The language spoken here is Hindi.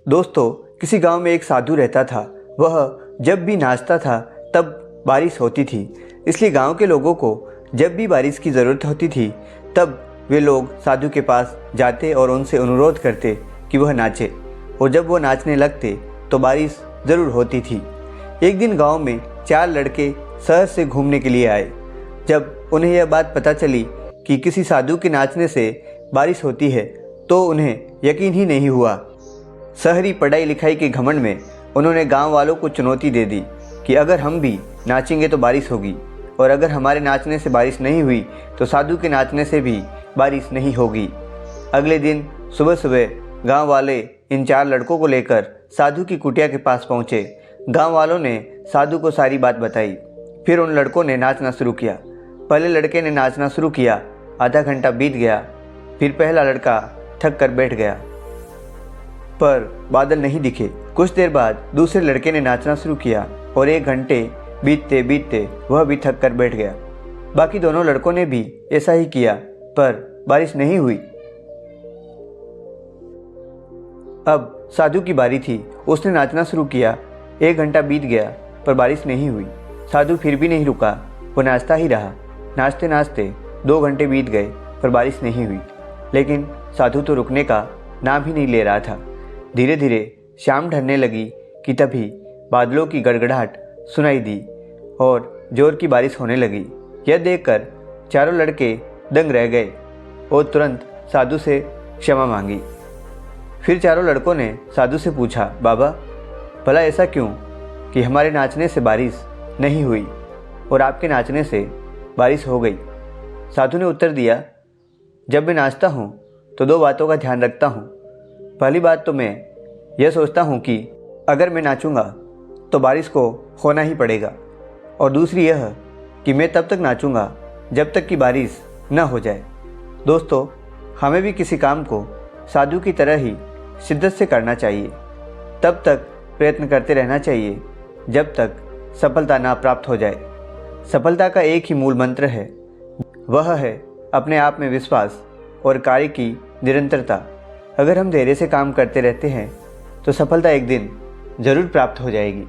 दोस्तों, किसी गांव में एक साधु रहता था। वह जब भी नाचता था तब बारिश होती थी। इसलिए गांव के लोगों को जब भी बारिश की ज़रूरत होती थी तब वे लोग साधु के पास जाते और उनसे अनुरोध करते कि वह नाचे, और जब वह नाचने लगते तो बारिश ज़रूर होती थी। एक दिन गांव में 4 लड़के शहर से घूमने के लिए आए। जब उन्हें यह बात पता चली कि किसी साधु के नाचने से बारिश होती है तो उन्हें यकीन ही नहीं हुआ। शहरी पढ़ाई लिखाई के घमंड में उन्होंने गांव वालों को चुनौती दे दी कि अगर हम भी नाचेंगे तो बारिश होगी, और अगर हमारे नाचने से बारिश नहीं हुई तो साधु के नाचने से भी बारिश नहीं होगी। अगले दिन सुबह सुबह गांव वाले इन 4 लड़कों को लेकर साधु की कुटिया के पास पहुंचे। गांव वालों ने साधु को सारी बात बताई। फिर उन लड़कों ने नाचना शुरू किया। पहले लड़के ने नाचना शुरू किया। आधा घंटा बीत गया। फिर पहला लड़का थक कर बैठ गया, पर बादल नहीं दिखे। कुछ देर बाद दूसरे लड़के ने नाचना शुरू किया और 1 घंटे बीतते बीतते वह भी थक कर बैठ गया। बाकी दोनों लड़कों ने भी ऐसा ही किया, पर बारिश नहीं हुई। अब साधु की बारी थी। उसने नाचना शुरू किया। 1 घंटा बीत गया, पर बारिश नहीं हुई। साधु फिर भी नहीं रुका, वो नाचता ही रहा। नाचते नाचते 2 घंटे बीत गए, पर बारिश नहीं हुई। लेकिन साधु तो रुकने का नाम ही नहीं ले रहा था। धीरे धीरे शाम ढलने लगी कि तभी बादलों की गड़गड़ाहट सुनाई दी और जोर की बारिश होने लगी। यह देखकर चारों लड़के दंग रह गए और तुरंत साधु से क्षमा मांगी। फिर चारों लड़कों ने साधु से पूछा, बाबा, भला ऐसा क्यों कि हमारे नाचने से बारिश नहीं हुई और आपके नाचने से बारिश हो गई? साधु ने उत्तर दिया, जब मैं नाचता हूँ तो 2 बातों का ध्यान रखता हूँ। पहली बात तो मैं यह सोचता हूँ कि अगर मैं नाचूंगा तो बारिश को होना ही पड़ेगा, और दूसरी यह कि मैं तब तक नाचूंगा जब तक कि बारिश न हो जाए। दोस्तों, हमें भी किसी काम को साधु की तरह ही शिद्दत से करना चाहिए। तब तक प्रयत्न करते रहना चाहिए जब तक सफलता ना प्राप्त हो जाए। सफलता का एक ही मूल मंत्र है, वह है अपने आप में विश्वास और कार्य की निरंतरता। अगर हम धैर्य से काम करते रहते हैं तो सफलता एक दिन ज़रूर प्राप्त हो जाएगी।